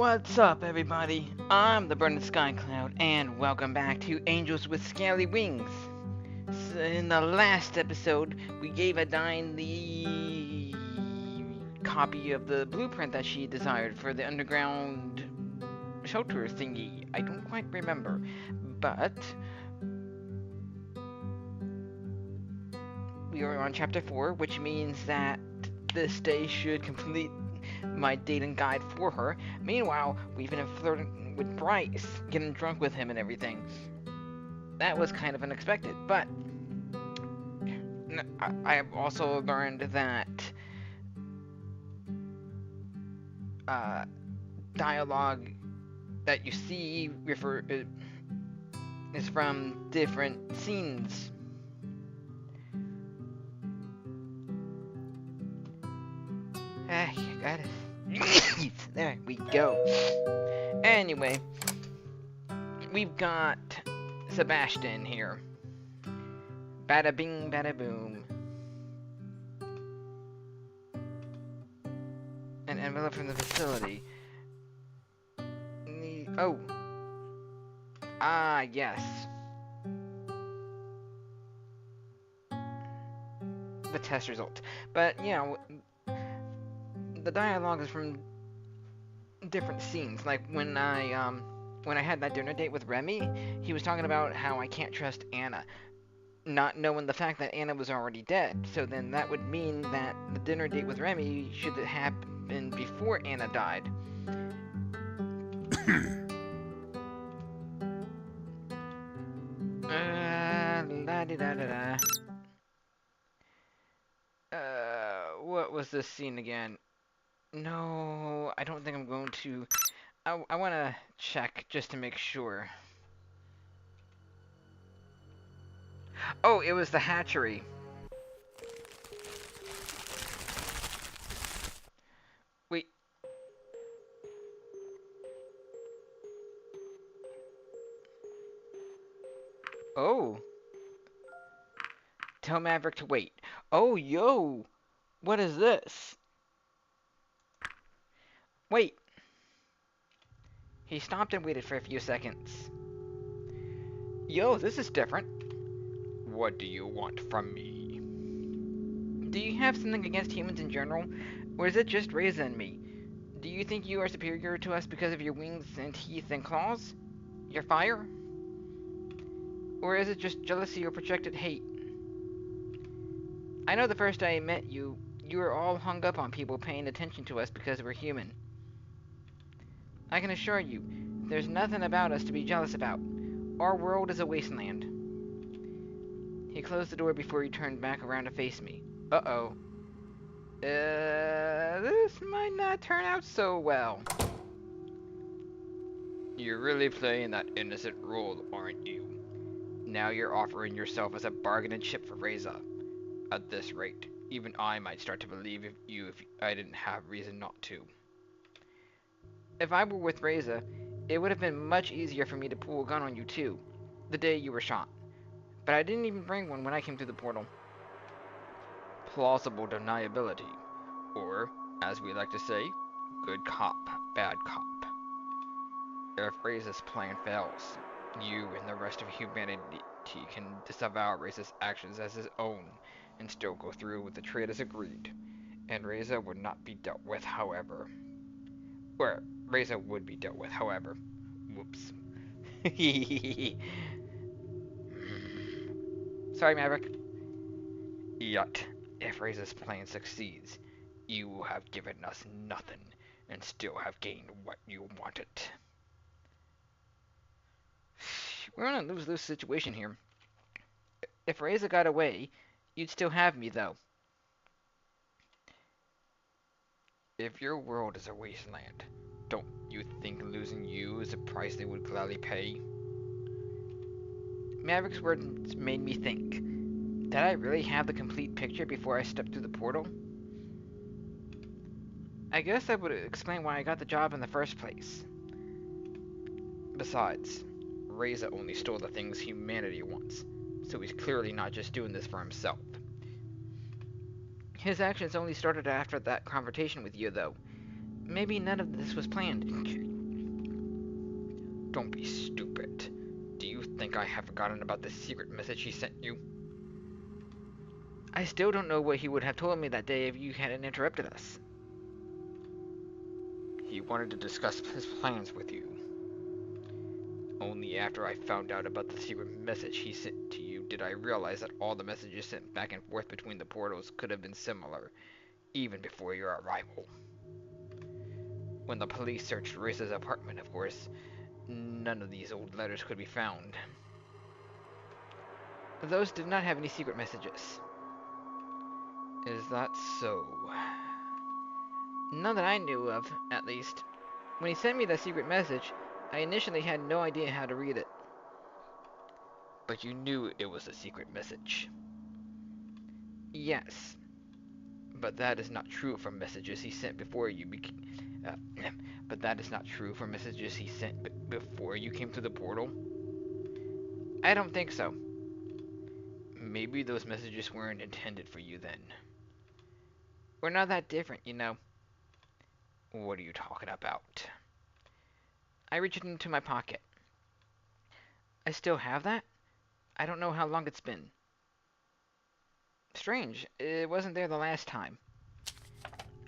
What's up, everybody? I'm the BurningSkyCloud, and welcome back to Angels with Scaly Wings. So in the last episode, we gave Adine the copy of the blueprint that she desired for the underground shelter thingy. I don't quite remember, but we are on chapter 4, which means that this day should complete my dating guide for her. Meanwhile, we've been flirting with Bryce, getting drunk with him and everything. That was kind of unexpected, but I've also learned that dialogue that you see is from different scenes. You got it. There we go. Anyway, we've got Sebastian here. Bada bing, bada boom. An envelope from the facility. Oh. Ah, yes. The test results. But, you know, the dialogue is from different scenes. Like when I had that dinner date with Remy, he was talking about how I can't trust Anna, not knowing the fact that Anna was already dead. So then that would mean that the dinner date with Remy should have happened before Anna died. La di da da da. What was this scene again? No, I don't think I'm going to. I want to check just to make sure. Oh, it was the hatchery. Wait. Oh. Tell Maverick to wait. Oh, yo. What is this? Wait. He stopped and waited for a few seconds. Yo, this is different. What do you want from me? Do you have something against humans in general? Or is it just Reza and me? Do you think you are superior to us because of your wings and teeth and claws? Your fire? Or is it just jealousy or projected hate? I know the first day I met you, you were all hung up on people paying attention to us because we're human. I can assure you, there's nothing about us to be jealous about. Our world is a wasteland. He closed the door before he turned back around to face me. Uh-oh. This might not turn out so well. You're really playing that innocent role, aren't you? Now you're offering yourself as a bargaining chip for Reza. At this rate, even I might start to believe you if I didn't have reason not to. If I were with Reza, it would have been much easier for me to pull a gun on you too, the day you were shot. But I didn't even bring one when I came through the portal. Plausible deniability. Or, as we like to say, good cop, bad cop. If Reza's plan fails, you and the rest of humanity can disavow Reza's actions as his own and still go through with the trade as agreed. And Reza would not be dealt with, however. Or, Reza would be dealt with, however. Whoops. Sorry, Maverick. Yet, if Reza's plan succeeds, you will have given us nothing and still have gained what you wanted. We're in a lose-lose situation here. If Reza got away, you'd still have me, though. If your world is a wasteland, don't you think losing you is a price they would gladly pay? Maverick's words made me think. Did I really have the complete picture before I stepped through the portal? I guess that would explain why I got the job in the first place. Besides, Reza only stole the things humanity wants, so he's clearly not just doing this for himself. His actions only started after that confrontation with you, though. Maybe none of this was planned. Don't be stupid. Do you think I have forgotten about the secret message he sent you? I still don't know what he would have told me that day if you hadn't interrupted us. He wanted to discuss his plans with you. Only after I found out about the secret message he sent to you did I realize that all the messages sent back and forth between the portals could have been similar, even before your arrival. When the police searched Risa's apartment, of course, none of these old letters could be found. Those did not have any secret messages. Is that so? None that I knew of, at least. When he sent me that secret message, I initially had no idea how to read it. But you knew it was a secret message. Yes. But that is not true for messages he sent before you but that is not true for messages he sent before you came to the portal? I don't think so. Maybe those messages weren't intended for you then. We're not that different, you know. What are you talking about? I reached into my pocket. I still have that? I don't know how long it's been. Strange, it wasn't there the last time.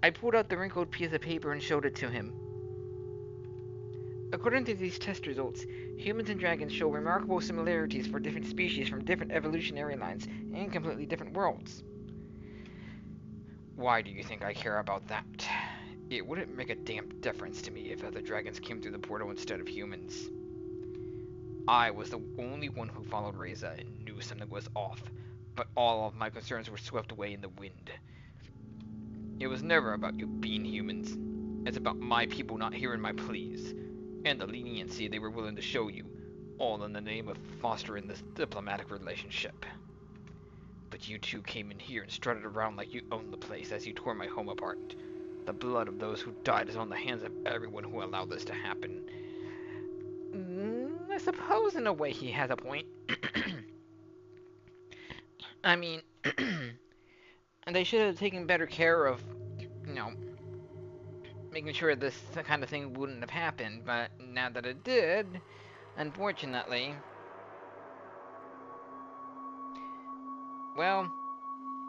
I pulled out the wrinkled piece of paper and showed it to him. According to these test results, humans and dragons show remarkable similarities for different species from different evolutionary lines and completely different worlds. Why do you think I care about that? It wouldn't make a damn difference to me if other dragons came through the portal instead of humans. I was the only one who followed Reza and knew something was off, but all of my concerns were swept away in the wind. It was never about you being humans. It's about my people not hearing my pleas, and the leniency they were willing to show you, all in the name of fostering this diplomatic relationship. But you two came in here and strutted around like you owned the place as you tore my home apart. The blood of those who died is on the hands of everyone who allowed this to happen. I suppose in a way he has a point. I mean, and they should have taken better care of, you know, making sure this kind of thing wouldn't have happened, but now that it did, unfortunately, well,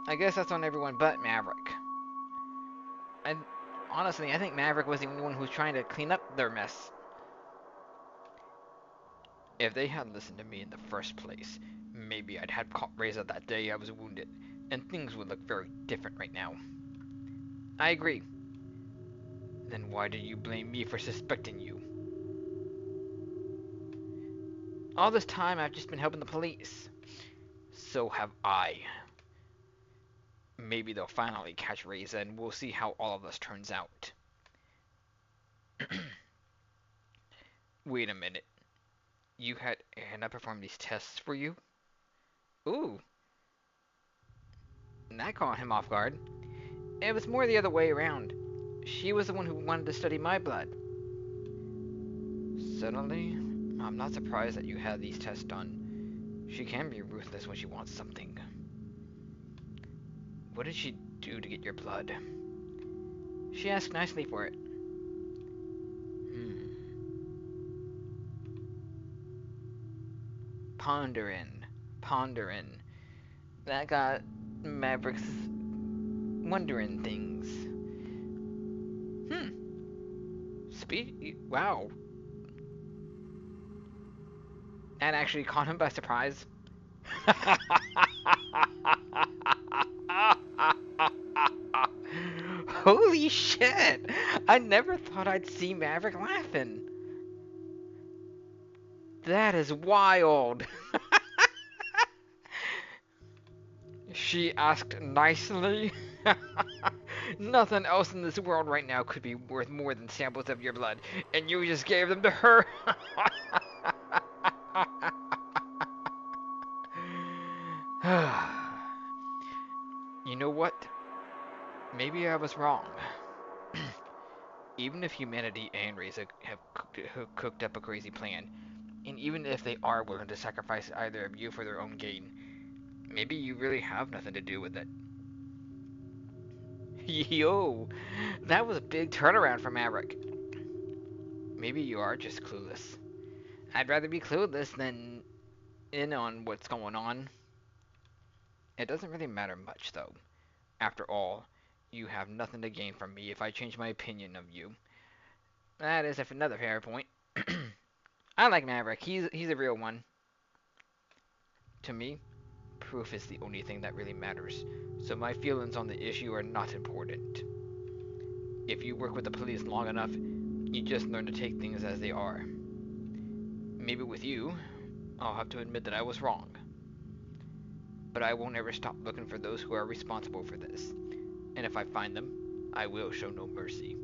I guess that's on everyone but Maverick. And honestly, I think Maverick was the only one who was trying to clean up their mess. If they had listened to me in the first place, maybe I'd had caught Reza that day I was wounded, and things would look very different right now. I agree. Then why do you blame me for suspecting you? All this time I've just been helping the police. So have I. Maybe they'll finally catch Reza and we'll see how all of this turns out. Wait a minute. You had Anna perform these tests for you? Ooh. That caught him off guard. It was more the other way around. She was the one who wanted to study my blood. Suddenly, I'm not surprised that you had these tests done. She can be ruthless when she wants something. What did she do to get your blood? She asked nicely for it. Pondering. That got Mavericks wondering things. Wow. That actually caught him by surprise. Holy shit! I never thought I'd see Maverick laughing. That is wild. She asked nicely. Nothing else in this world right now could be worth more than samples of your blood, and you just gave them to her. You know what? Maybe I was wrong. Even if humanity and Reza have cooked up a crazy plan, and even if they are willing to sacrifice either of you for their own gain, maybe you really have nothing to do with it. Yo, that was a big turnaround for Maverick. Maybe you are just clueless. I'd rather be clueless than in on what's going on. It doesn't really matter much, though. After all, you have nothing to gain from me if I change my opinion of you. That is another fair point. I like Maverick. He's a real one. To me, proof is the only thing that really matters, so my feelings on the issue are not important. If you work with the police long enough, you just learn to take things as they are. Maybe with you, I'll have to admit that I was wrong. But I won't ever stop looking for those who are responsible for this. And if I find them, I will show no mercy.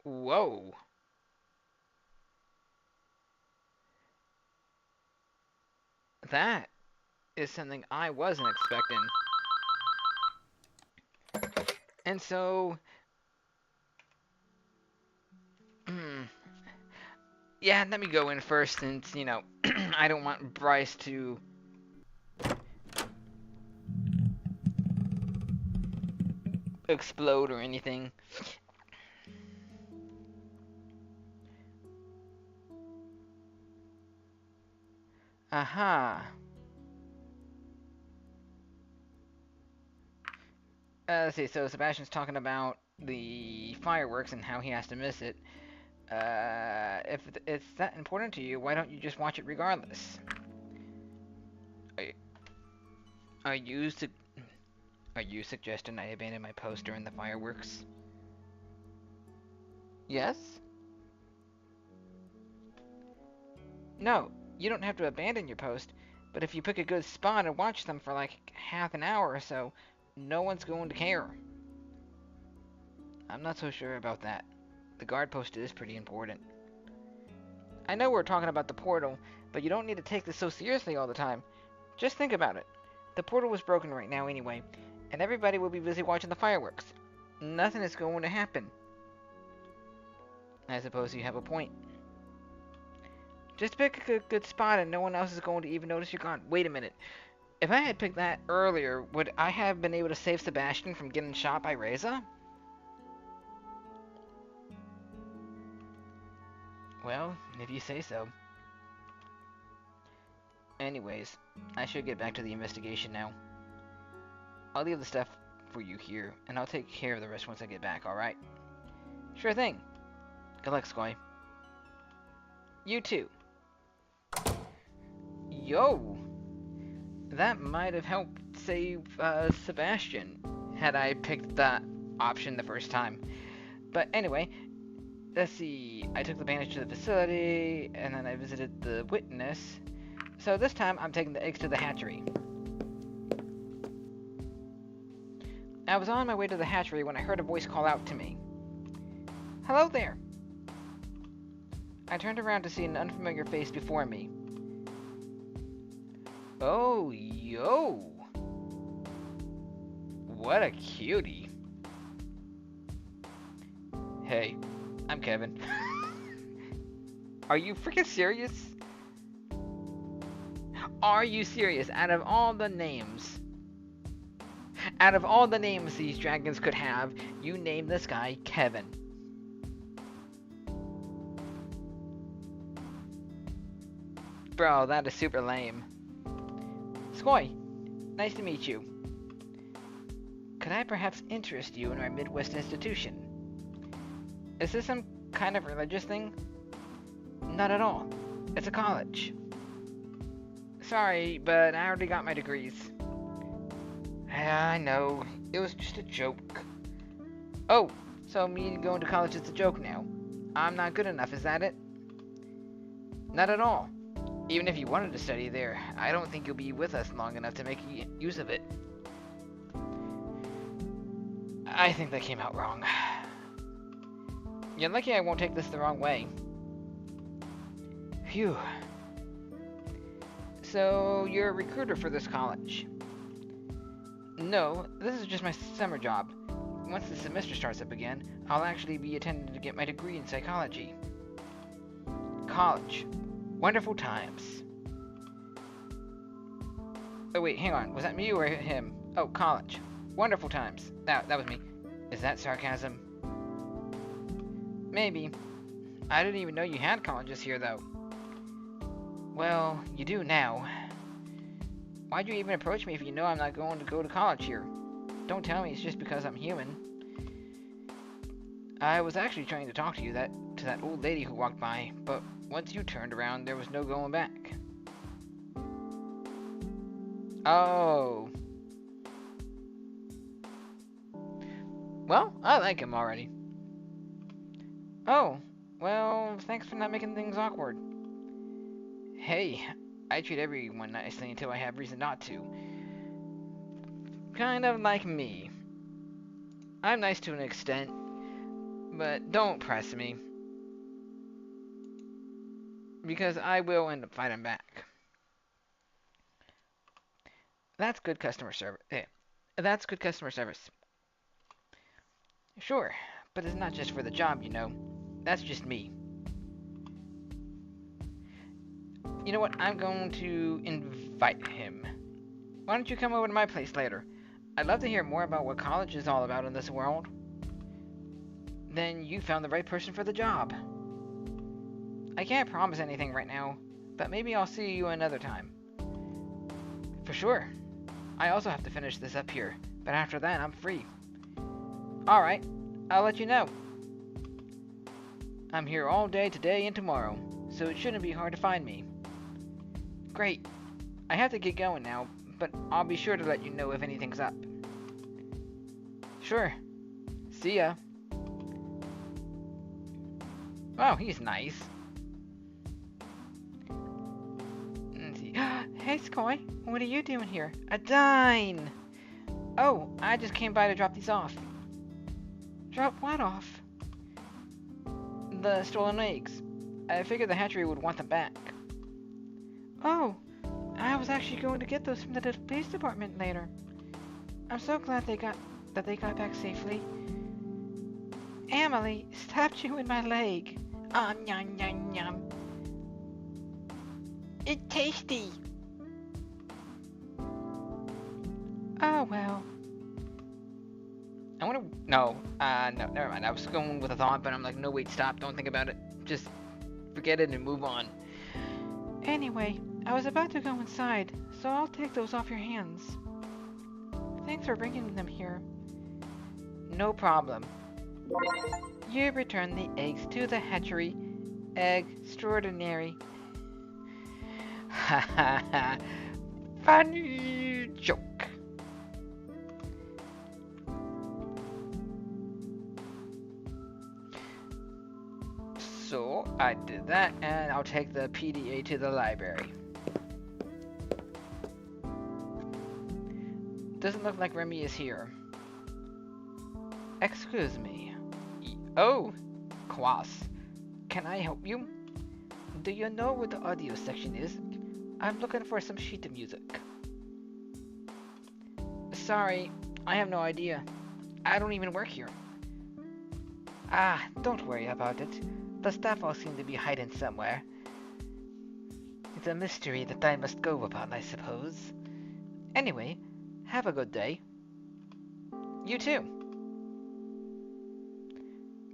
Whoa. That is something I wasn't expecting. And so... yeah, let me go in first since, you know, I don't want Bryce to... explode or anything. Aha. Let's see, so Sebastian's talking about the fireworks and how he has to miss it. If it's that important to you, why don't you just watch it regardless? Are you suggesting I abandon my post during the fireworks? Yes? No, you don't have to abandon your post, but if you pick a good spot and watch them for like half an hour or so, no one's going to care. I'm not so sure about that. The guard post is pretty important. I know we're talking about the portal, but you don't need to take this so seriously all the time. Just think about it. The portal was broken right now anyway, and everybody will be busy watching the fireworks. Nothing is going to happen. I suppose you have a point. Just pick a good spot and no one else is going to even notice you're gone. Wait a minute. If I had picked that earlier, would I have been able to save Sebastian from getting shot by Reza? Well, if you say so. Anyways, I should get back to the investigation now. I'll leave the stuff for you here, and I'll take care of the rest once I get back, alright? Sure thing. Good luck, Scaly. You too. Yo! That might have helped save Sebastian, had I picked that option the first time. But anyway, let's see. I took the bandage to the facility, and then I visited the witness. So this time, I'm taking the eggs to the hatchery. I was on my way to the hatchery when I heard a voice call out to me. Hello there! I turned around to see an unfamiliar face before me. Oh, yo! What a cutie. Hey, I'm Kevin. Are you freaking serious? Are you serious? Out of all the names these dragons could have, you named this guy Kevin. Bro, that is super lame. Scaly, nice to meet you. Could I perhaps interest you in our Midwest institution? Is this some kind of religious thing? Not at all. It's a college. Sorry, but I already got my degrees. I know. It was just a joke. Oh, so me going to college is a joke now. I'm not good enough, is that it? Not at all. Even if you wanted to study there, I don't think you'll be with us long enough to make use of it. I think that came out wrong. You're lucky I won't take this the wrong way. Phew. So, you're a recruiter for this college? No, this is just my summer job. Once the semester starts up again, I'll actually be attending to get my degree in psychology. College. Wonderful times. Oh wait, hang on. Was that me or him? Oh, college. Wonderful times. That was me. Is that sarcasm? Maybe. I didn't even know you had colleges here, though. Well, you do now. Why'd you even approach me if you know I'm not going to go to college here? Don't tell me it's just because I'm human. I was actually trying to talk to you to that old lady who walked by, but once you turned around, there was no going back. Oh. Well, I like him already. Oh, well, thanks for not making things awkward. Hey, I treat everyone nicely until I have reason not to. Kind of like me. I'm nice to an extent, but don't press me. Because I will end up fighting back. That's good customer service. That's good customer service. Sure, but it's not just for the job, you know. That's just me. You know what? I'm going to invite him. Why don't you come over to my place later? I'd love to hear more about what college is all about in this world. Then you found the right person for the job. I can't promise anything right now, but maybe I'll see you another time. For sure. I also have to finish this up here, but after that I'm free. Alright, I'll let you know. I'm here all day today and tomorrow, so it shouldn't be hard to find me. Great. I have to get going now, but I'll be sure to let you know if anything's up. Sure. See ya. Oh, he's nice. Let's see. Hey, Scaly. What are you doing here? Adine! Oh, I just came by to drop these off. Drop what off? The stolen eggs. I figured the hatchery would want them back. Oh, I was actually going to get those from the police department later. I'm so glad they got back safely. Emily, stop chewing my leg. Yum, yum, yum. It's tasty. Oh, well. No, never mind. I was going with a thought, but I'm like, no, wait, stop. Don't think about it. Just forget it and move on. Anyway, I was about to go inside, so I'll take those off your hands. Thanks for bringing them here. No problem. You return the eggs to the hatchery. Extraordinary. Ha ha ha. Funny joke. So, I did that, and I'll take the PDA to the library. Doesn't look like Remy is here. Excuse me. Oh, Kwas. Can I help you? Do you know where the audio section is? I'm looking for some sheet music. Sorry, I have no idea. I don't even work here. Ah, don't worry about it. The staff all seem to be hiding somewhere. It's a mystery that I must go upon, I suppose. Anyway, have a good day. You too.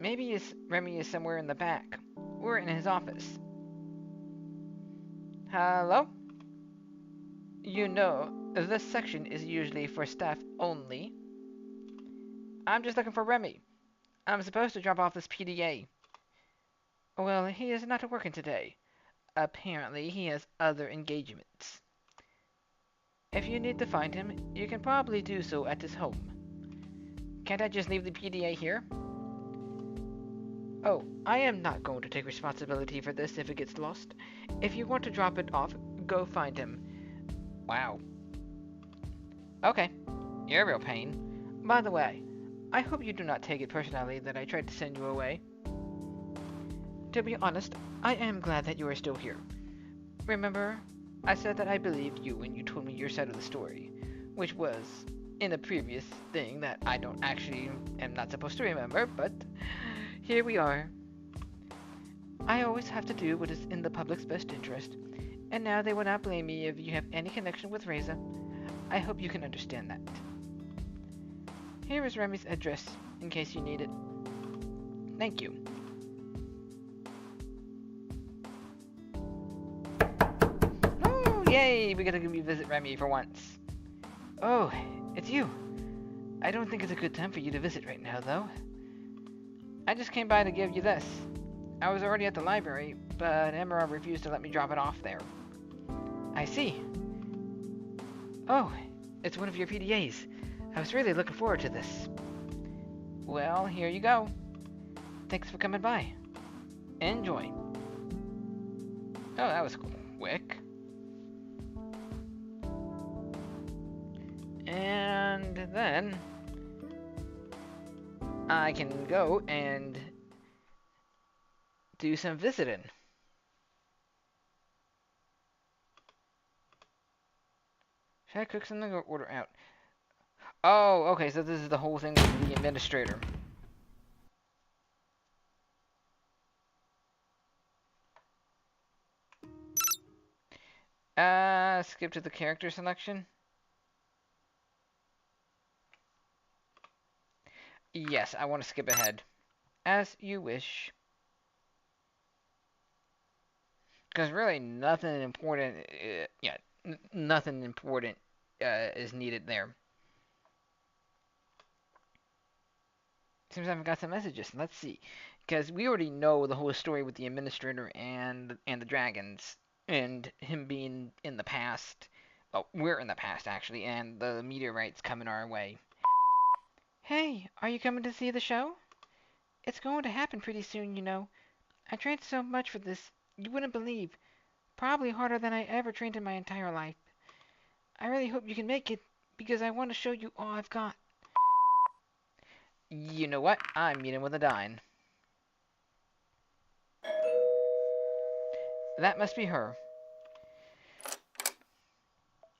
Maybe Remy is somewhere in the back. We're in his office. Hello? You know, this section is usually for staff only. I'm just looking for Remy. I'm supposed to drop off this PDA. Well, he is not working today. Apparently, he has other engagements. If you need to find him, you can probably do so at his home. Can't I just leave the PDA here? Oh, I am not going to take responsibility for this if it gets lost. If you want to drop it off, go find him. Wow. Okay, you're a real pain. By the way, I hope you do not take it personally that I tried to send you away. To be honest, I am glad that you are still here. Remember, I said that I believed you when you told me your side of the story, which was in a previous thing that I don't actually am not supposed to remember, but here we are. I always have to do what is in the public's best interest, and now they will not blame me if you have any connection with Reza. I hope you can understand that. Here is Remy's address, in case you need it. Thank you. Yay! We get to visit Remy for once. Oh, it's you. I don't think it's a good time for you to visit right now, though. I just came by to give you this. I was already at the library, but Emma refused to let me drop it off there. I see. Oh, it's one of your PDAs. I was really looking forward to this. Well, here you go. Thanks for coming by. Enjoy. Oh, that was quick. And then I can go and do some visiting. Should I cook something or order out? Oh, okay, so this is the whole thing with the administrator. Skip to the character selection. Yes, I want to skip ahead. As you wish. Because really, nothing important, nothing important is needed there. Seems I haven't got some messages. Let's see. Because we already know the whole story with the administrator and the dragons. And him being in the past. Well, we're in the past, actually. And the meteorites coming our way. Hey, are you coming to see the show? It's going to happen pretty soon, you know. I trained so much for this, you wouldn't believe. Probably harder than I ever trained in my entire life. I really hope you can make it, because I want to show you all I've got. You know what? I'm meeting with Adine. That must be her.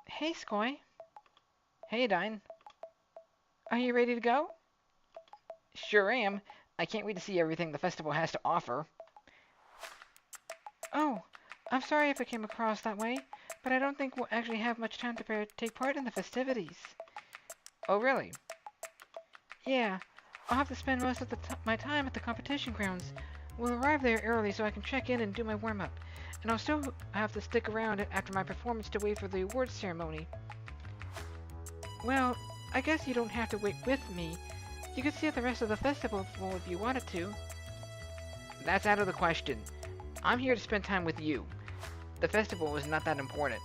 Hey, Scoy. Hey, Adine. Are you ready to go? Sure am. I can't wait to see everything the festival has to offer. Oh, I'm sorry if it came across that way, but I don't think we'll actually have much time to take part in the festivities. Oh, really? Yeah, I'll have to spend most of my time at the competition grounds. We'll arrive there early so I can check in and do my warm-up. And I'll still have to stick around after my performance to wait for the awards ceremony. Well, I guess you don't have to wait with me. You could see the rest of the festival if you wanted to. That's out of the question. I'm here to spend time with you. The festival is not that important.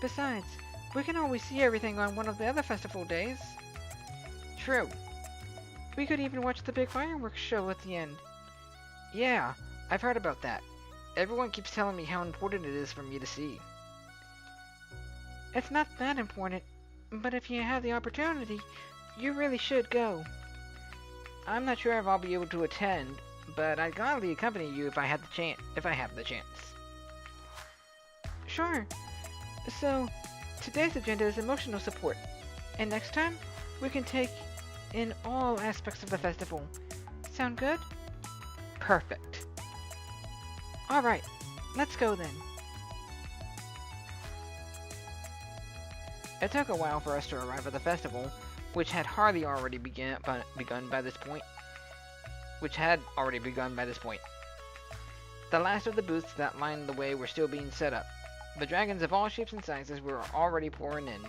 Besides, we can always see everything on one of the other festival days. True. We could even watch the big fireworks show at the end. Yeah, I've heard about that. Everyone keeps telling me how important it is for me to see. It's not that important, but if you have the opportunity, you really should go. I'm not sure if I'll be able to attend, but I'd gladly accompany you if I have the chance. Sure. So, today's agenda is emotional support, and next time we can take in all aspects of the festival. Sound good? Perfect. Alright, let's go then. It took a while for us to arrive at the festival, which had already begun by this point. The last of the booths that lined the way were still being set up. The dragons of all shapes and sizes were already pouring in.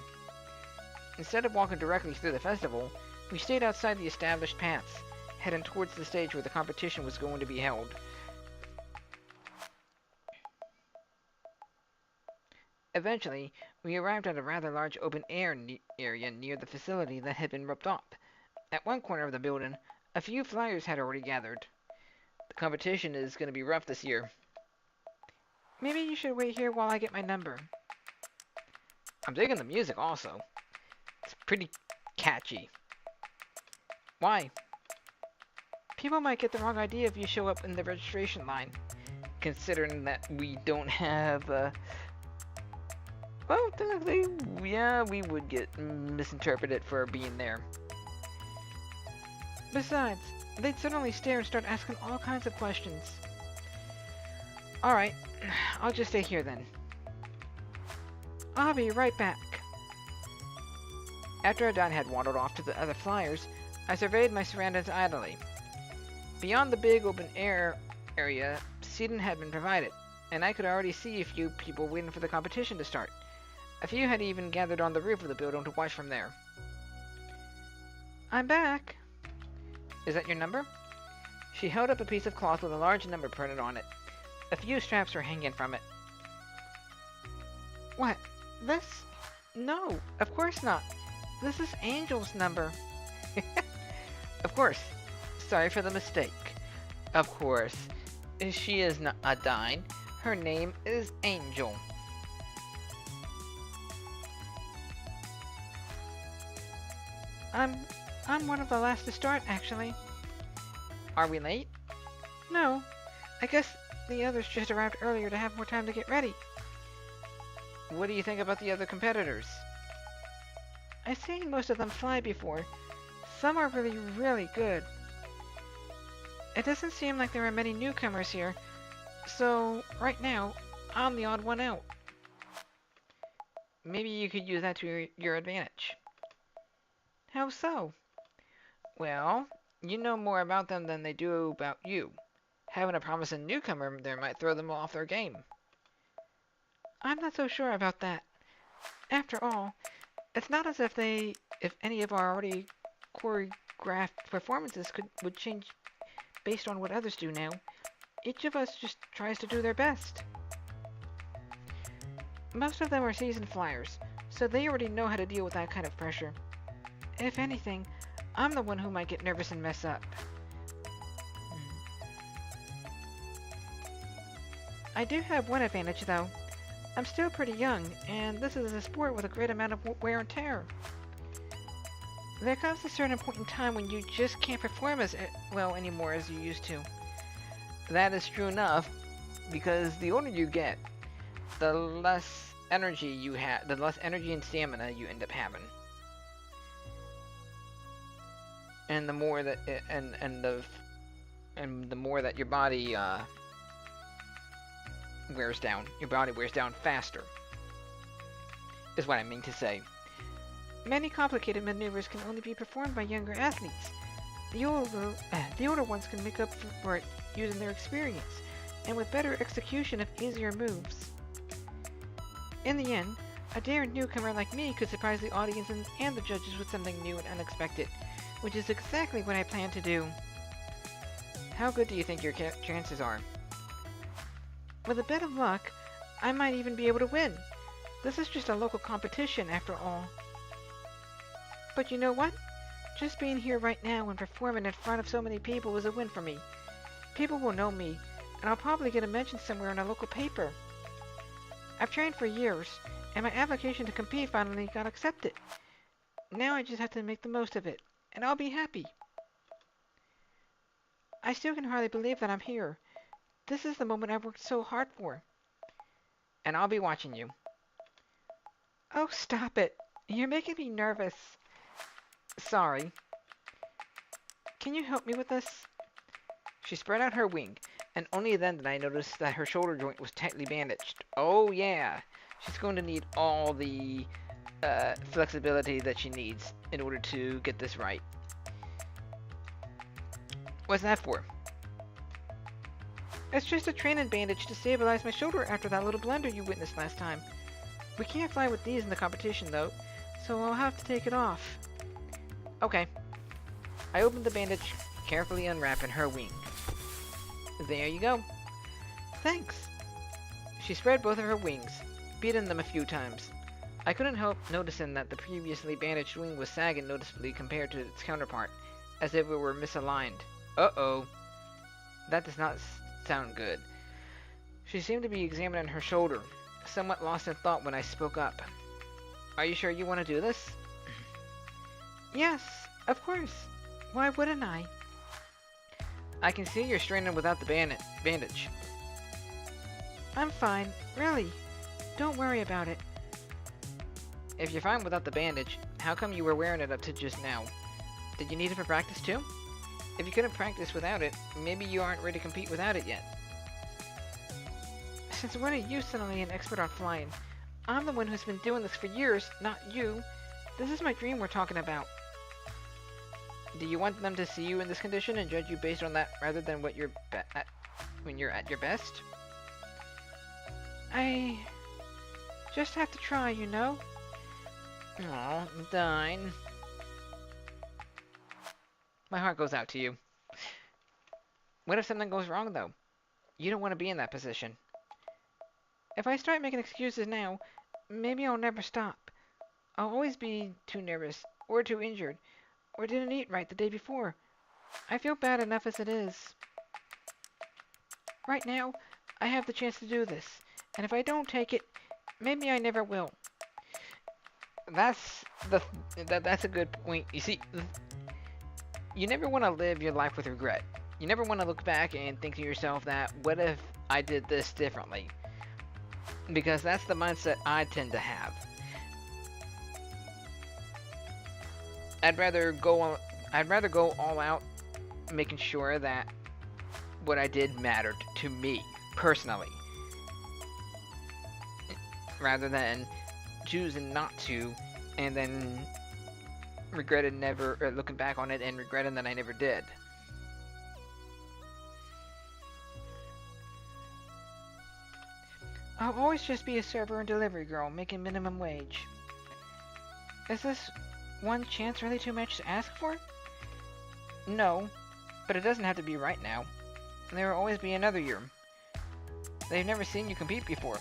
Instead of walking directly through the festival, we stayed outside the established paths, heading towards the stage where the competition was going to be held. Eventually, we arrived at a rather large open-air area near the facility that had been roped off. At one corner of the building, a few flyers had already gathered. The competition is going to be rough this year. Maybe you should wait here while I get my number. I'm digging the music also. It's pretty catchy. Why? People might get the wrong idea if you show up in the registration line, considering that we don't have, well, technically, yeah, we would get misinterpreted for being there. Besides, they'd suddenly stare and start asking all kinds of questions. Alright, I'll just stay here then. I'll be right back. After Adine had waddled off to the other flyers, I surveyed my surroundings idly. Beyond the big open-air area, seating had been provided, and I could already see a few people waiting for the competition to start. A few had even gathered on the roof of the building to watch from there. I'm back. Is that your number? She held up a piece of cloth with a large number printed on it. A few straps were hanging from it. What? This? No, of course not. This is Angel's number. Of course. Sorry for the mistake. Of course. She is not Adine. Her name is Angel. I'm one of the last to start, actually. Are we late? No. I guess the others just arrived earlier to have more time to get ready. What do you think about the other competitors? I've seen most of them fly before. Some are really, really good. It doesn't seem like there are many newcomers here, so right now, I'm the odd one out. Maybe you could use that to your advantage. How so? Well, you know more about them than they do about you. Having a promising newcomer there might throw them off their game. I'm not so sure about that. After all, it's not as if any of our already choreographed performances would change based on what others do now. Each of us just tries to do their best. Most of them are seasoned flyers, so they already know how to deal with that kind of pressure. If anything, I'm the one who might get nervous and mess up. I do have one advantage, though. I'm still pretty young, and this is a sport with a great amount of wear and tear. There comes a certain point in time when you just can't perform as well anymore as you used to. That is true enough, because the older you get, the less energy you have, the less energy and stamina you end up having. And the more that the more that your body wears down. Your body wears down faster, is what I mean to say. Many complicated maneuvers can only be performed by younger athletes. The older ones can make up for it using their experience, and with better execution of easier moves. In the end, a daring newcomer like me could surprise the audience and the judges with something new and unexpected, which is exactly what I plan to do. How good do you think your chances are? With a bit of luck, I might even be able to win. This is just a local competition after all. But you know what? Just being here right now and performing in front of so many people is a win for me. People will know me, and I'll probably get a mention somewhere in a local paper. I've trained for years, and my application to compete finally got accepted. Now I just have to make the most of it, and I'll be happy. I still can hardly believe that I'm here. This is the moment I've worked so hard for. And I'll be watching you. Oh, stop it. You're making me nervous. Sorry. Can you help me with this? She spread out her wing, and only then did I notice that her shoulder joint was tightly bandaged. Oh yeah, she's going to need all the flexibility that she needs in order to get this right. What's that for? It's just a training bandage to stabilize my shoulder after that little blunder you witnessed last time. We can't fly with these in the competition though, so I'll have to take it off. Okay. I opened the bandage, carefully unwrapping her wing. There you go. Thanks. She spread both of her wings, beating them a few times. I couldn't help noticing that the previously bandaged wing was sagging noticeably compared to its counterpart, as if it were misaligned. Uh-oh. That does not sound good. She seemed to be examining her shoulder, somewhat lost in thought when I spoke up. Are you sure you want to do this? Yes, of course. Why wouldn't I? I can see you're straining without the bandage. I'm fine, really. Don't worry about it. If you're fine without the bandage, how come you were wearing it up to just now? Did you need it for practice too? If you couldn't practice without it, maybe you aren't ready to compete without it yet. Since when are you suddenly an expert on flying? I'm the one who's been doing this for years, not you. This is my dream we're talking about. Do you want them to see you in this condition and judge you based on that rather than what you're when you're at your best? I just have to try, you know? Aw, Adine. My heart goes out to you. What if something goes wrong, though? You don't want to be in that position. If I start making excuses now, maybe I'll never stop. I'll always be too nervous, or too injured, or didn't eat right the day before. I feel bad enough as it is. Right now, I have the chance to do this, and if I don't take it, maybe I never will. That's that's a good point. You see, you never want to live your life with regret. You never want to look back and think to yourself that, what if I did this differently? Because that's the mindset I tend to have. I'd rather go all out, making sure that what I did mattered to me personally, rather than choosing not to, and then regretted never, or looking back on it and regretting that I never did. I'll always just be a server and delivery girl making minimum wage. Is this one chance really too much to ask for? No, but it doesn't have to be right now. There will always be another year. They've never seen you compete before.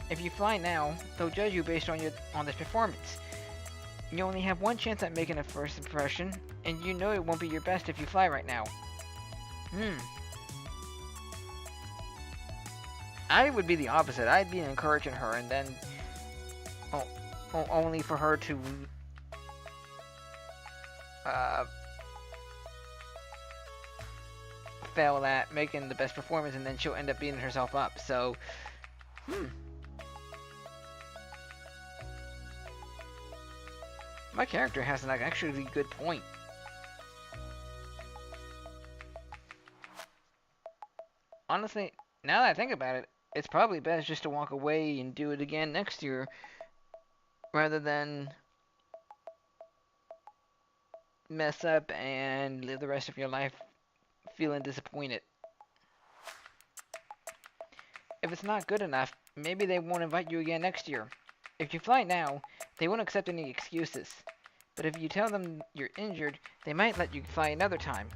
If you fly now, they'll judge you based on this performance. You only have one chance at making a first impression, and you know it won't be your best if you fly right now. I would be the opposite. I'd be encouraging her, and then only for her to fail at making the best performance, and then she'll end up beating herself up. So, my character has an actually good point. Honestly, now that I think about it, it's probably best just to walk away and do it again next year, rather than mess up and live the rest of your life feeling disappointed. If it's not good enough, maybe they won't invite you again next year. If you fly now, they won't accept any excuses. But if you tell them you're injured, they might let you fly another time.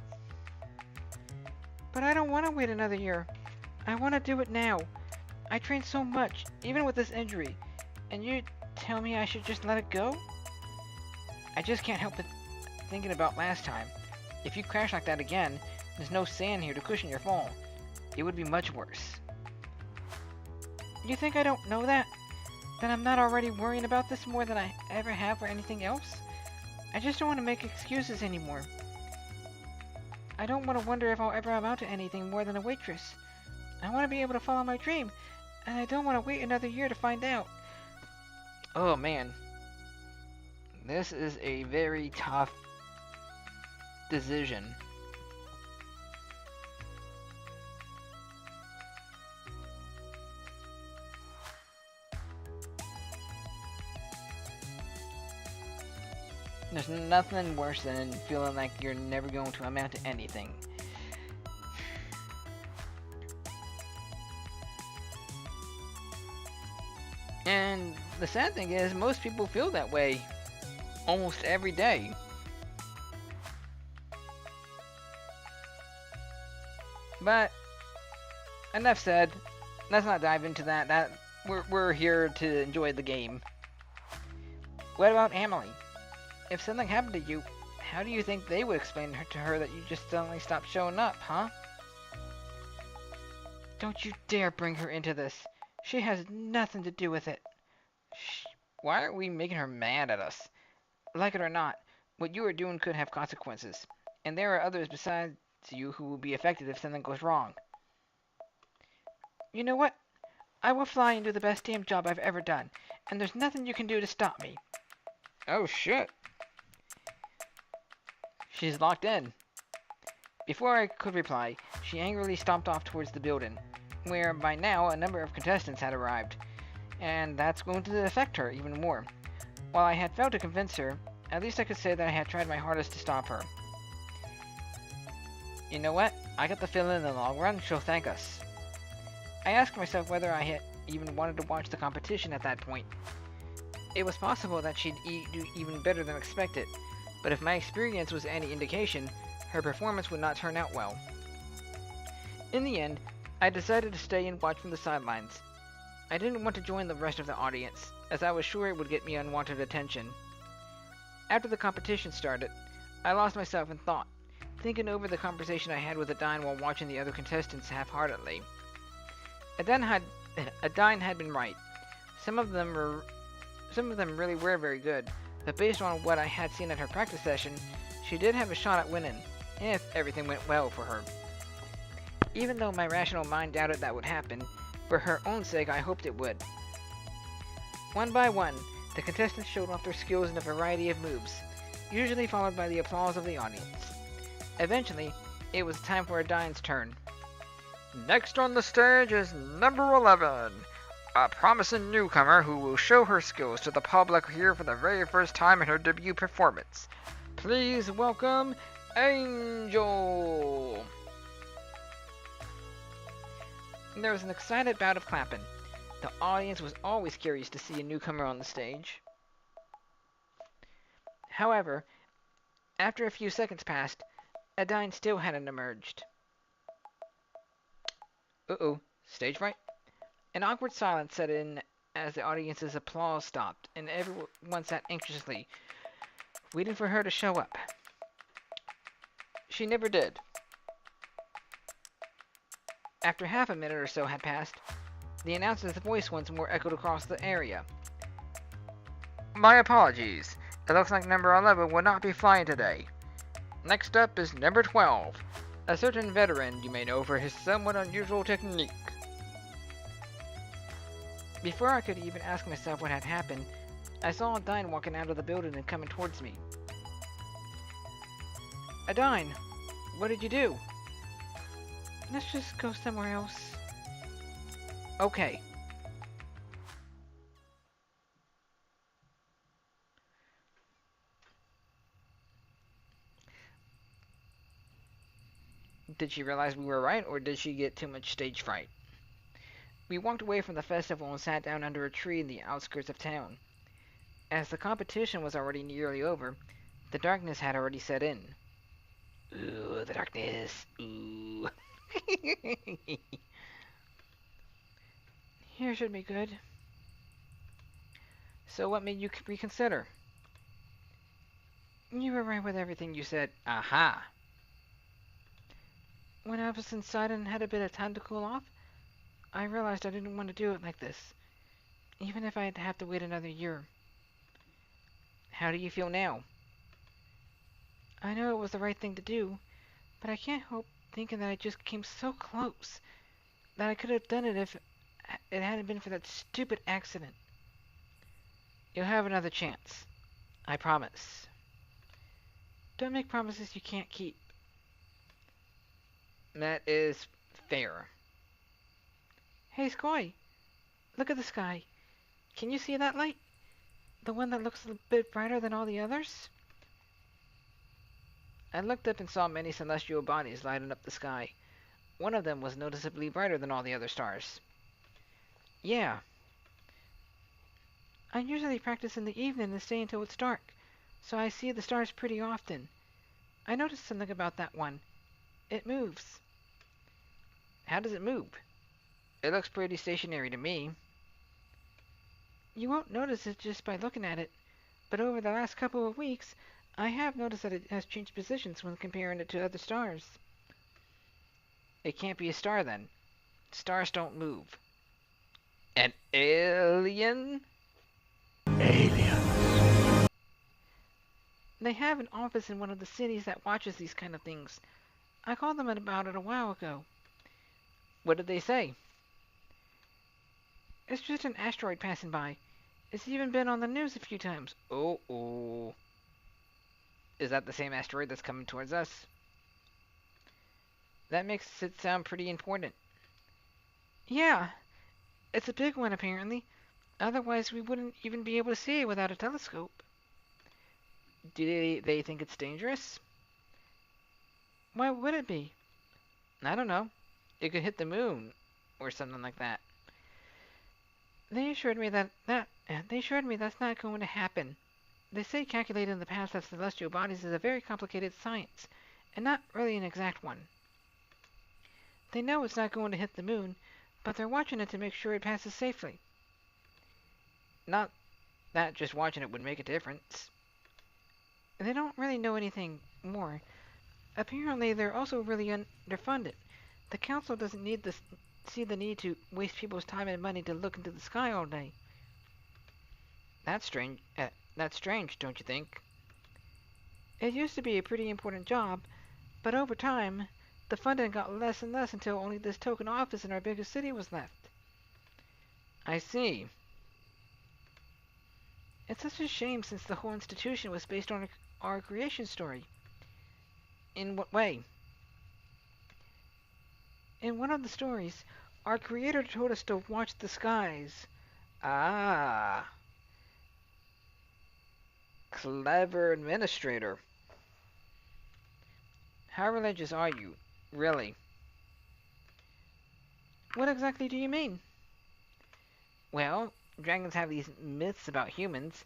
But I don't want to wait another year. I want to do it now. I trained so much, even with this injury, and you tell me I should just let it go? I just can't help but thinking about last time. If you crash like that again, there's no sand here to cushion your fall. It would be much worse. You think I don't know that? That I'm not already worrying about this more than I ever have for anything else? I just don't want to make excuses anymore. I don't want to wonder if I'll ever amount to anything more than a waitress. I want to be able to follow my dream, and I don't want to wait another year to find out. Oh man. This is a very tough decision. There's nothing worse than feeling like you're never going to amount to anything. And the sad thing is, most people feel that way almost every day. But enough said. Let's not dive into that. We're here to enjoy the game. What about Emily? If something happened to you, how do you think they would explain to her that you just suddenly stopped showing up, huh? Don't you dare bring her into this. She has nothing to do with it. Why are we making her mad at us? Like it or not, what you are doing could have consequences. And there are others besides you who will be affected if something goes wrong. You know what? I will fly and do the best damn job I've ever done. And there's nothing you can do to stop me. Oh shit. She's locked in. Before I could reply, she angrily stomped off towards the building, where by now a number of contestants had arrived, and that's going to affect her even more. While I had failed to convince her, at least I could say that I had tried my hardest to stop her. You know what? I got the feeling in the long run she'll thank us. I asked myself whether I even wanted to watch the competition at that point. It was possible that she'd do even better than expected, but if my experience was any indication, her performance would not turn out well. In the end, I decided to stay and watch from the sidelines. I didn't want to join the rest of the audience, as I was sure it would get me unwanted attention. After the competition started, I lost myself in thought, thinking over the conversation I had with Adine while watching the other contestants half-heartedly. Adine had been right. Some of them really were very good, but based on what I had seen at her practice session, she did have a shot at winning, if everything went well for her. Even though my rational mind doubted that would happen, for her own sake I hoped it would. One by one, the contestants showed off their skills in a variety of moves, usually followed by the applause of the audience. Eventually, it was time for Adine's turn. Next on the stage is number 11, a promising newcomer who will show her skills to the public here for the very first time in her debut performance. Please welcome Angel! There was an excited bout of clapping. The audience was always curious to see a newcomer on the stage. However, after a few seconds passed, Adine still hadn't emerged. Uh-oh, stage fright? An awkward silence set in as the audience's applause stopped, and everyone sat anxiously, waiting for her to show up. She never did. After half a minute or so had passed, the announcer's voice once more echoed across the area. My apologies. It looks like number 11 will not be flying today. Next up is number 12, a certain veteran you may know for his somewhat unusual technique. Before I could even ask myself what had happened, I saw Adine walking out of the building and coming towards me. Adine, what did you do? Let's just go somewhere else. Okay. Did she realize we were right, or did she get too much stage fright? We walked away from the festival and sat down under a tree in the outskirts of town. As the competition was already nearly over, the darkness had already set in. Ooh, the darkness. Ooh. Here should be good. So what made you reconsider? You were right with everything you said. Aha! When I was inside and had a bit of time to cool off, I realized I didn't want to do it like this, even if I'd have to wait another year. How do you feel now? I know it was the right thing to do, but I can't help thinking that I just came so close, that I could have done it if it hadn't been for that stupid accident. You'll have another chance. I promise. Don't make promises you can't keep. That is fair. Hey, Scaly, look at the sky. Can you see that light? The one that looks a bit brighter than all the others? I looked up and saw many celestial bodies lighting up the sky. One of them was noticeably brighter than all the other stars. Yeah. I usually practice in the evening and stay until it's dark, so I see the stars pretty often. I noticed something about that one. It moves. How does it move? It looks pretty stationary to me. You won't notice it just by looking at it, but over the last couple of weeks, I have noticed that it has changed positions when comparing it to other stars. It can't be a star then. Stars don't move. An alien? Aliens. They have an office in one of the cities that watches these kind of things. I called them about it a while ago. What did they say? It's just an asteroid passing by. It's even been on the news a few times. Oh. Is that the same asteroid that's coming towards us? That makes it sound pretty important. Yeah. It's a big one, apparently. Otherwise, we wouldn't even be able to see it without a telescope. Do they think it's dangerous? Why would it be? I don't know. It could hit the moon, or something like that. They assured me that's not going to happen. They say calculating the paths of celestial bodies is a very complicated science, and not really an exact one. They know it's not going to hit the moon, but they're watching it to make sure it passes safely. Not that just watching it would make a difference. They don't really know anything more. Apparently, they're also really underfunded. The council doesn't see the need to waste people's time and money to look into the sky all day. That's strange. That's strange, don't you think? It used to be a pretty important job, but over time, the funding got less and less until only this token office in our biggest city was left. I see. It's such a shame since the whole institution was based on our creation story. In what way? In one of the stories, our creator told us to watch the skies. Ah, clever administrator. How religious are you, really? What exactly do you mean? Well, dragons have these myths about humans.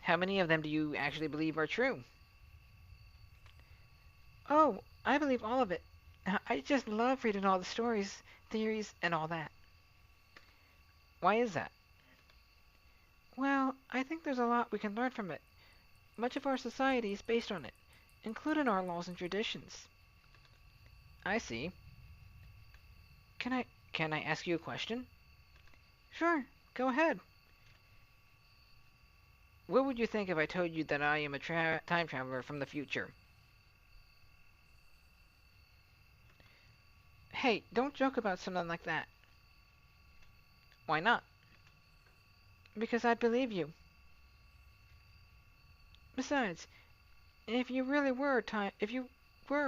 How many of them do you actually believe are true? Oh, I believe all of it. I just love reading all the stories, theories, and all that. Why is that? Well, I think there's a lot we can learn from it. Much of our society is based on it, including our laws and traditions. I see. Can I Can I ask you a question? Sure, go ahead. What would you think if I told you that I am a time traveler from the future? Hey, don't joke about something like that. Why not? Because I'd believe you. Besides, if you were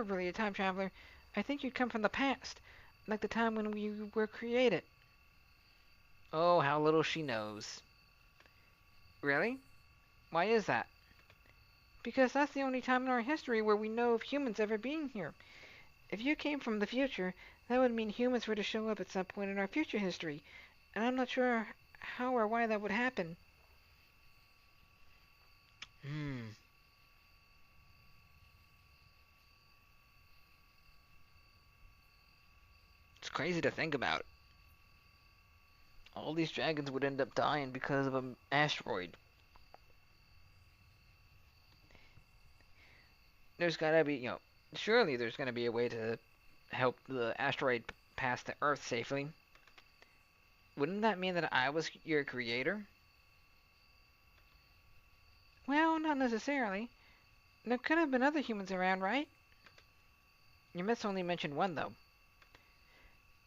really a time traveler, I think you'd come from the past, like the time when we were created. Oh, how little she knows. Really? Why is that? Because that's the only time in our history where we know of humans ever being here. If you came from the future, that would mean humans were to show up at some point in our future history, and I'm not sure how or why that would happen. Hmm. It's crazy to think about. All these dragons would end up dying because of an asteroid. There's gotta be, surely there's gonna be a way to help the asteroid pass the Earth safely. Wouldn't that mean that I was your creator? Well, not necessarily. There could have been other humans around, right? Your myths only mentioned one, though.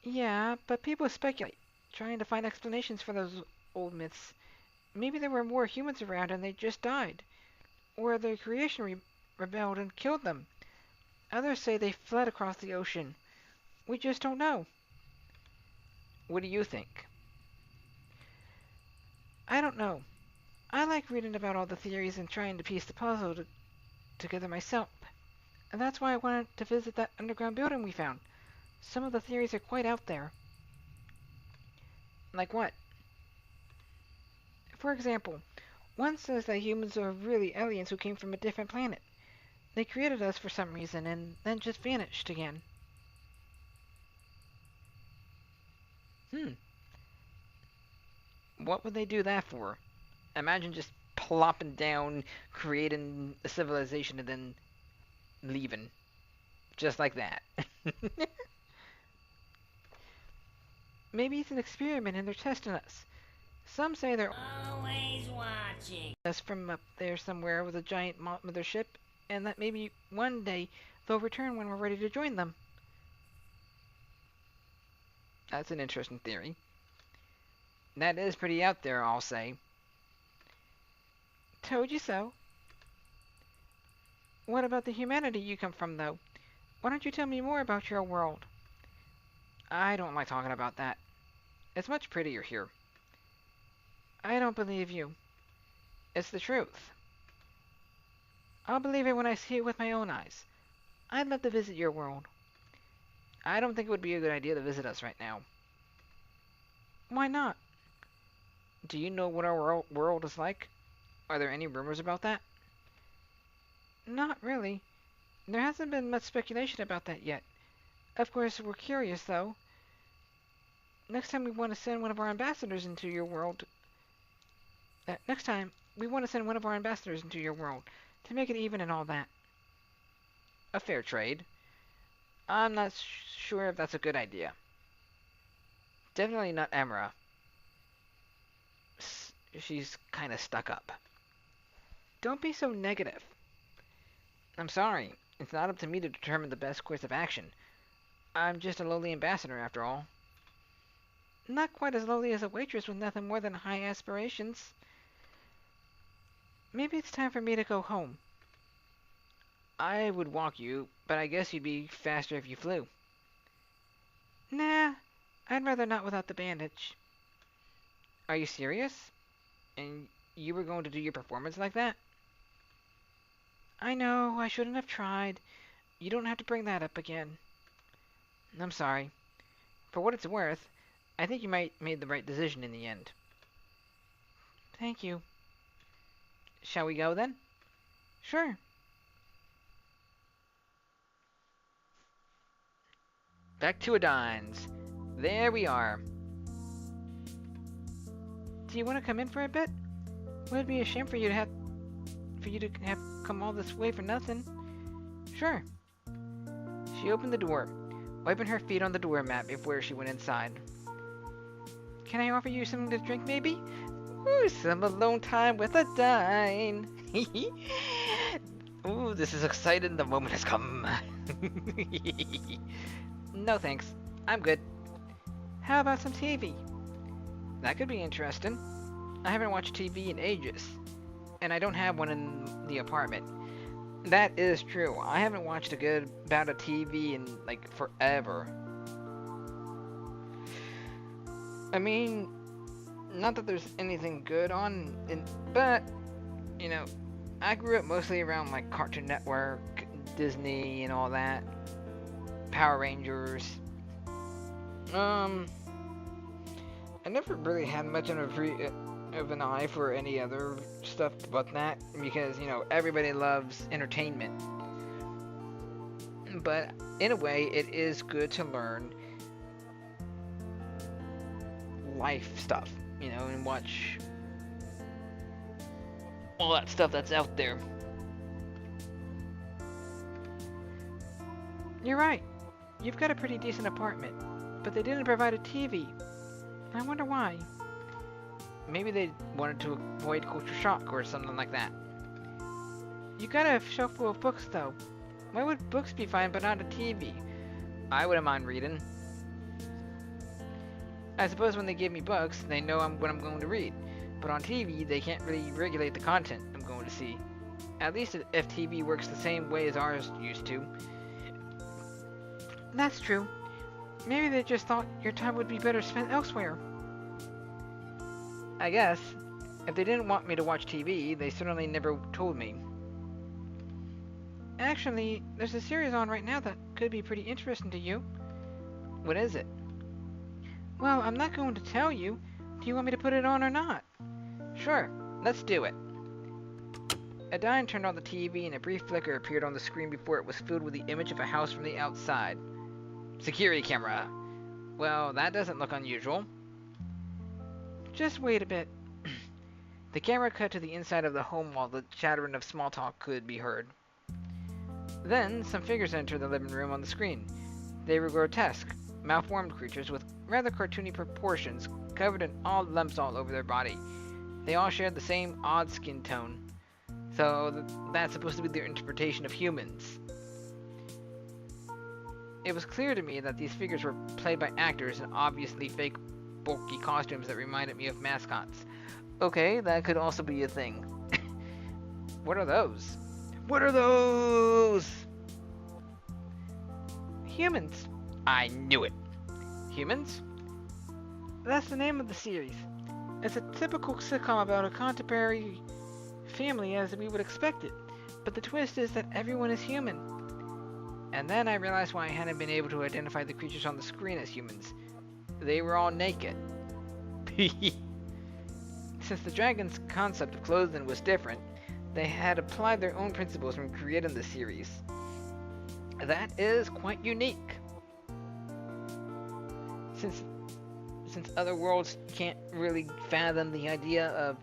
Yeah, but people speculate, trying to find explanations for those old myths. Maybe there were more humans around and they just died, or their creation rebelled and killed them. Others say they fled across the ocean. We just don't know. What do you think? I don't know. I like reading about all the theories and trying to piece the together myself. And that's why I wanted to visit that underground building we found. Some of the theories are quite out there. Like what? For example, one says that humans are really aliens who came from a different planet. They created us for some reason and then just vanished again. Hmm. What would they do that for? Imagine just plopping down, creating a civilization, and then leaving. Just like that. Maybe it's an experiment and they're testing us. Some say they're Always watching. us from up there somewhere with a giant mothership, and that maybe one day they'll return when we're ready to join them. That's an interesting theory. That is pretty out there, I'll say. Told you so. What about the humanity you come from, though? Why don't you tell me more about your world? I don't like talking about that. It's much prettier here. I don't believe you. It's the truth. I'll believe it when I see it with my own eyes. I'd love to visit your world. I don't think it would be a good idea to visit us right now. Why not? Do you know what our world is like? Are there any rumors about that? Not really. There hasn't been much speculation about that yet. Of course, we're curious, though. Next time we want to send one of our ambassadors into your world. Next time, we want to send one of our ambassadors into your world to make it even and all that. A fair trade. I'm not sure if that's a good idea. Definitely not Emra. She's kind of stuck up. Don't be so negative. I'm sorry. It's not up to me to determine the best course of action. I'm just a lowly ambassador, after all. Not quite as lowly as a waitress with nothing more than high aspirations. Maybe it's time for me to go home. I would walk you, but I guess you'd be faster if you flew. Nah, I'd rather not without the bandage. Are you serious? And you were going to do your performance like that? I know, I shouldn't have tried. You don't have to bring that up again. I'm sorry. For what it's worth, I think you might made the right decision in the end. Thank you. Shall we go then? Sure. Back to Adine's. There we are. Do you want to come in for a bit? Would it be a shame for you to have come all this way for nothing? Sure. She opened the door, wiping her feet on the doormat before she went inside. Can I offer you something to drink, maybe? Ooh, some alone time with Adine. Ooh, this is exciting. The moment has come. No thanks. I'm good. How about some TV? That could be interesting. I haven't watched TV in ages, and I don't have one in the apartment. That is true. I haven't watched a good bout of TV in, like, forever. I mean, not that there's anything good on, but, you know, I grew up mostly around, like, Cartoon Network, Disney, and all that. Power Rangers. I never really had much of an eye for any other stuff but that, because, you know, everybody loves entertainment. But in a way, it is good to learn life stuff, you know, and watch all that stuff that's out there. You're right. You've got a pretty decent apartment, but they didn't provide a TV. I wonder why. Maybe they wanted to avoid culture shock or something like that. You got a shelf full of books, though. Why would books be fine but not a TV? I wouldn't mind reading. I suppose when they give me books, they know what I'm going to read. But on TV, they can't really regulate the content I'm going to see. At least if TV works the same way as ours used to. That's true. Maybe they just thought your time would be better spent elsewhere. I guess. If they didn't want me to watch TV, they certainly never told me. Actually, there's a series on right now that could be pretty interesting to you. What is it? Well, I'm not going to tell you. Do you want me to put it on or not? Sure, let's do it. Adine turned on the TV and a brief flicker appeared on the screen before it was filled with the image of a house from the outside. Security camera. Well, that doesn't look unusual. Just wait a bit. The camera cut to the inside of the home while the chattering of small talk could be heard. Then, some figures entered the living room on the screen. They were grotesque, malformed creatures with rather cartoony proportions, covered in odd lumps all over their body. They all shared the same odd skin tone. So, that's supposed to be their interpretation of humans. It was clear to me that these figures were played by actors in obviously fake, bulky costumes that reminded me of mascots. Okay, that could also be a thing. What are those? What are those? Humans. I knew it. Humans? That's the name of the series. It's a typical sitcom about a contemporary family as we would expect it, but the twist is that everyone is human. And then I realized why I hadn't been able to identify the creatures on the screen as humans. They were all naked. Since the dragon's concept of clothing was different, they had applied their own principles when creating the series. That is quite unique. Since other worlds can't really fathom the idea of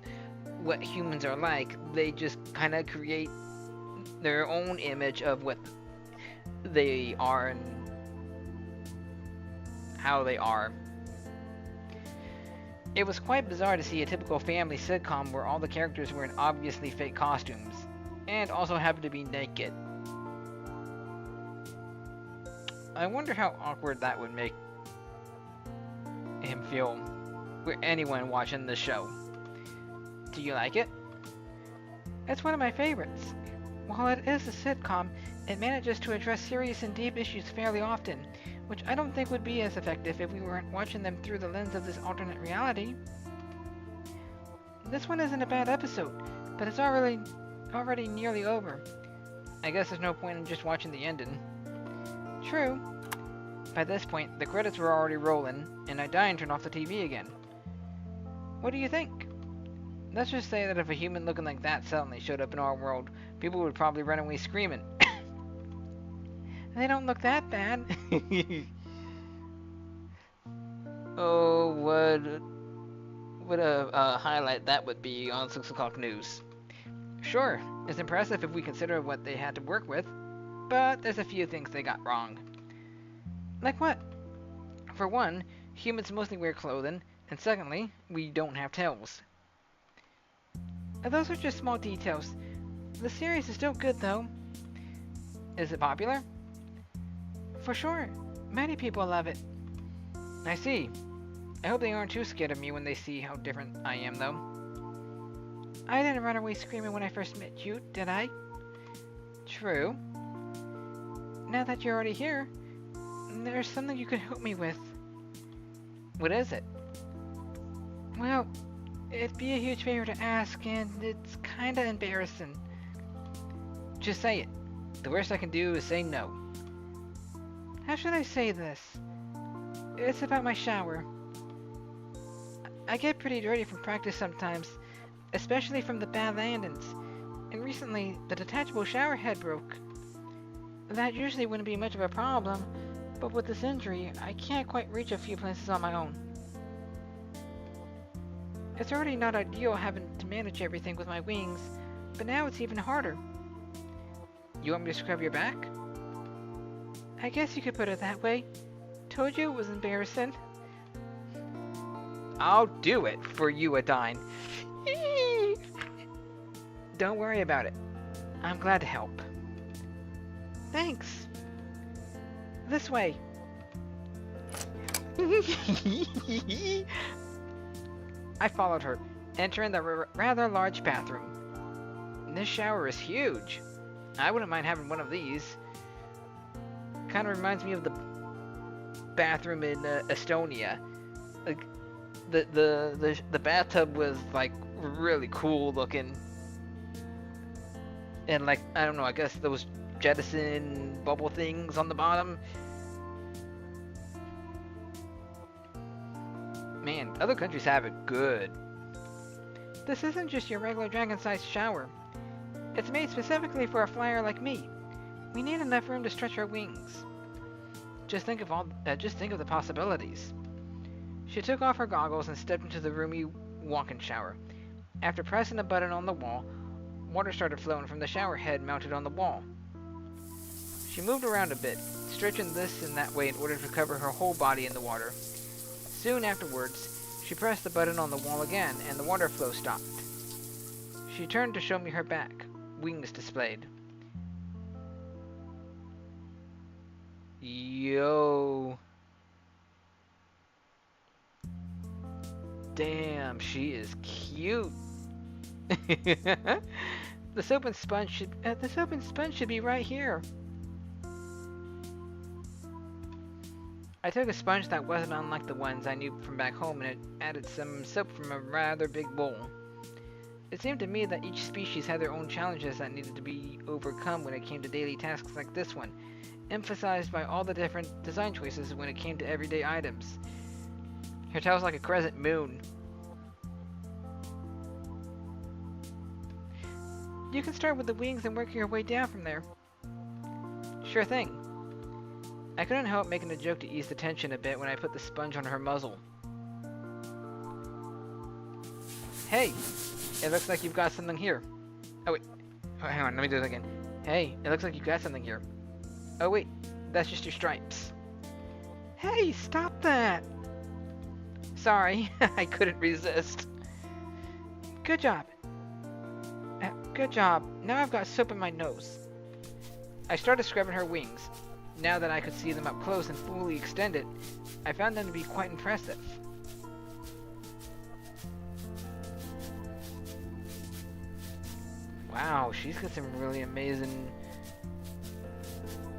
what humans are like, they just kind of create their own image of what they are and how they are. It was quite bizarre to see a typical family sitcom where all the characters were in obviously fake costumes, and also happened to be naked. I wonder how awkward that would make him feel with anyone watching the show. Do you like it? It's one of my favorites. While it is a sitcom, it manages to address serious and deep issues fairly often, which I don't think would be as effective if we weren't watching them through the lens of this alternate reality. This one isn't a bad episode, but it's already nearly over. I guess there's no point in just watching the ending. True. By this point, the credits were already rolling, and Adine turned off the TV again. What do you think? Let's just say that if a human looking like that suddenly showed up in our world, people would probably run away screaming. They don't look that bad. Oh, what a highlight that would be on 6 o'clock news. Sure, it's impressive if we consider what they had to work with, but there's a few things they got wrong. Like what? For one, humans mostly wear clothing, and secondly, we don't have tails. Those are just small details. The series is still good, though. Is it popular? For sure. Many people love it. I see. I hope they aren't too scared of me when they see how different I am, though. I didn't run away screaming when I first met you, did I? True. Now that you're already here, there's something you could help me with. What is it? Well, it'd be a huge favor to ask, and it's kinda embarrassing. Just say it. The worst I can do is say no. How should I say this? It's about my shower. I get pretty dirty from practice sometimes, especially from the bad landings. And recently, the detachable shower head broke. That usually wouldn't be much of a problem, but with this injury, I can't quite reach a few places on my own. It's already not ideal having to manage everything with my wings, but now it's even harder. You want me to scrub your back? I guess you could put it that way. Told you it was embarrassing. I'll do it for you, Adine. Don't worry about it. I'm glad to help. Thanks. This way. I followed her, entering the rather large bathroom. This shower is huge. I wouldn't mind having one of these. Kind of reminds me of the bathroom in Estonia. Like the bathtub was like really cool looking, and like I don't know, I guess those jettison bubble things on the bottom. Man, other countries have it good. This isn't just your regular dragon-sized shower. It's made specifically for a flyer like me. We need enough room to stretch our wings. Just think of the possibilities. She took off her goggles and stepped into the roomy walk-in shower. After pressing a button on the wall, water started flowing from the shower head mounted on the wall. She moved around a bit, stretching this and that way in order to cover her whole body in the water. Soon afterwards, she pressed the button on the wall again, and the water flow stopped. She turned to show me her back, wings displayed. Yo. Damn, she is cute. The soap and sponge should be right here. I took a sponge that wasn't unlike the ones I knew from back home and added some soap from a rather big bowl. It seemed to me that each species had their own challenges that needed to be overcome when it came to daily tasks like this one, emphasized by all the different design choices when it came to everyday items. Her tail's like a crescent moon. You can start with the wings and work your way down from there. Sure thing. I couldn't help making a joke to ease the tension a bit when I put the sponge on her muzzle. Hey, it looks like you've got something here. Oh wait, oh, hang on, let me do it again. Hey, it looks like you've got something here. Oh wait, that's just your stripes. Hey, stop that! Sorry, I couldn't resist. Good job. Good job. Now I've got soap in my nose. I started scrubbing her wings. Now that I could see them up close and fully extended, I found them to be quite impressive. Wow, she's got some really amazing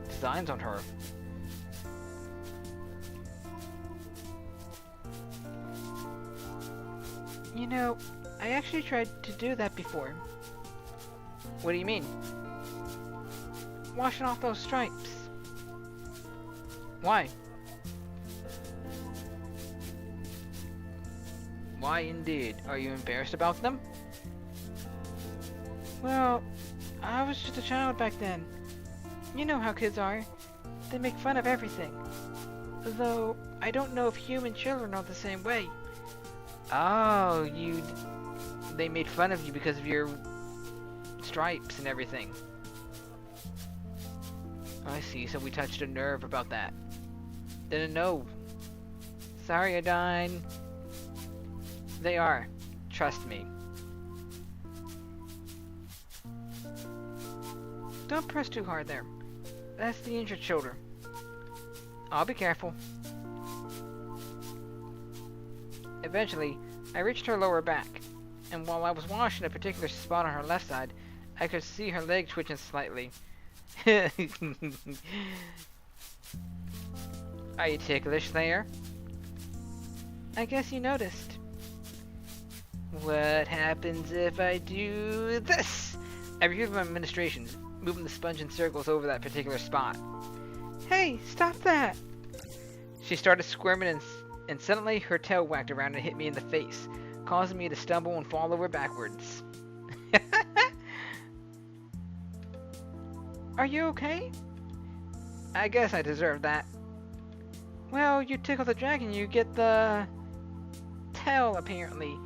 designs on her. You know, I actually tried to do that before. What do you mean? Washing off those stripes. Why? Why indeed? Are you embarrassed about them? Well, I was just a child back then. You know how kids are. They make fun of everything. Though, I don't know if human children are the same way. Oh, they made fun of you because of your stripes and everything. I see, so we touched a nerve about that. Didn't know. Sorry, Adine. They are. Trust me. Don't press too hard there. That's the injured shoulder. I'll be careful. Eventually, I reached her lower back, and while I was washing a particular spot on her left side, I could see her leg twitching slightly. Are you ticklish there? I guess you noticed. What happens if I do this? I reviewed my administrations, moving the sponge in circles over that particular spot. Hey, stop that! She started squirming and suddenly her tail whacked around and hit me in the face, causing me to stumble and fall over backwards. Are you okay? I guess I deserve that. Well, you tickle the dragon, you get the tail, apparently.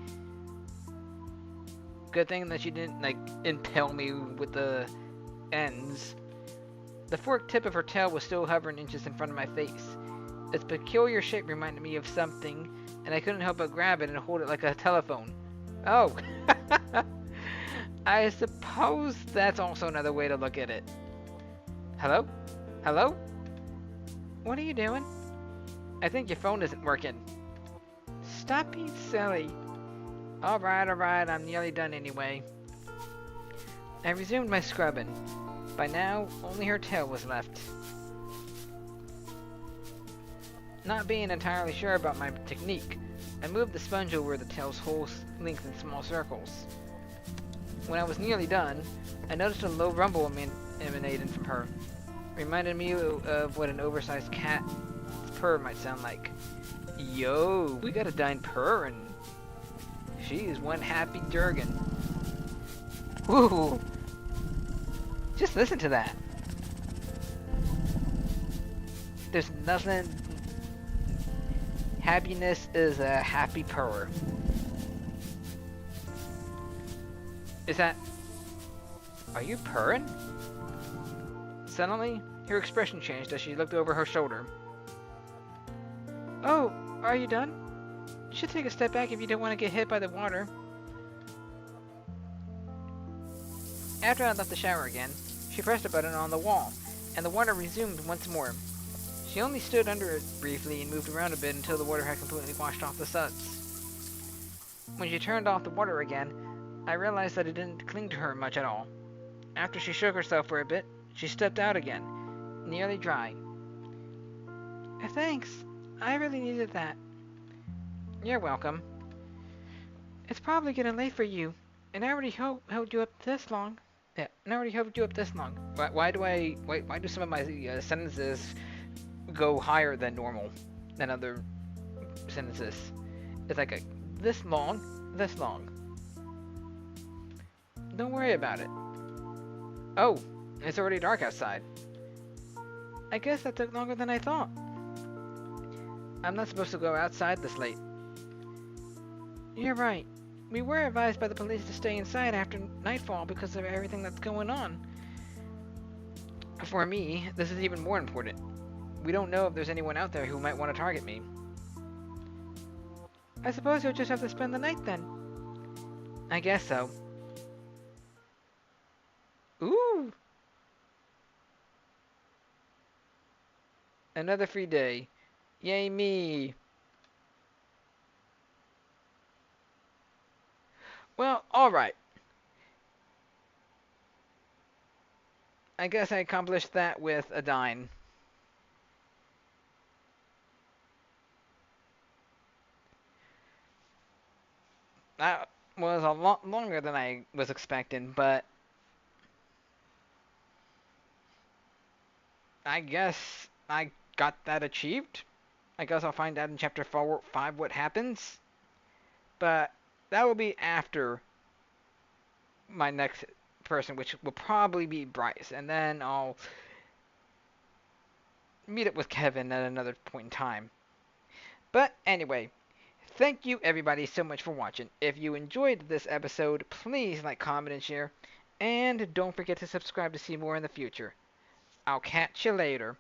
Good thing that she didn't, impale me with the ends. The forked tip of her tail was still hovering inches in front of my face. Its peculiar shape reminded me of something, and I couldn't help but grab it and hold it like a telephone. Oh! I suppose that's also another way to look at it. Hello? Hello? What are you doing? I think your phone isn't working. Stop being silly. Alright, I'm nearly done anyway. I resumed my scrubbing. By now, only her tail was left. Not being entirely sure about my technique, I moved the sponge over the tail's whole length in small circles. When I was nearly done, I noticed a low rumble emanating from her. Reminded me of what an oversized cat's purr might sound like. Yo, we got Adine purring. She is one happy Durgan. Woo! Just listen to that. There's nothing. Happiness is a happy purr. Is that... Are you purring? Suddenly, her expression changed as she looked over her shoulder. Oh, are you done? You should take a step back if you don't want to get hit by the water. After I left the shower again, she pressed a button on the wall, and the water resumed once more. She only stood under it briefly and moved around a bit until the water had completely washed off the suds. When she turned off the water again, I realized that it didn't cling to her much at all. After she shook herself for a bit, she stepped out again, nearly dry. Thanks. I really needed that. You're welcome. It's probably getting late for you, and I already held you up this long. Yeah, and I already held you up this long. Why do some of my sentences go higher than normal than other sentences? It's like this long. Don't worry about it. Oh, it's already dark outside. I guess that took longer than I thought. I'm not supposed to go outside this late. You're right. We were advised by the police to stay inside after nightfall because of everything that's going on. For me, this is even more important. We don't know if there's anyone out there who might want to target me. I suppose you'll just have to spend the night then. I guess so. Ooh! Another free day. Yay me! Well, alright. I guess I accomplished that with Adine. That was a lot longer than I was expecting, but I guess I got that achieved. I guess I'll find out in chapter 5 what happens. But that will be after my next person, which will probably be Bryce. And then I'll meet up with Kevin at another point in time. But anyway, thank you everybody so much for watching. If you enjoyed this episode, please like, comment, and share. And don't forget to subscribe to see more in the future. I'll catch you later.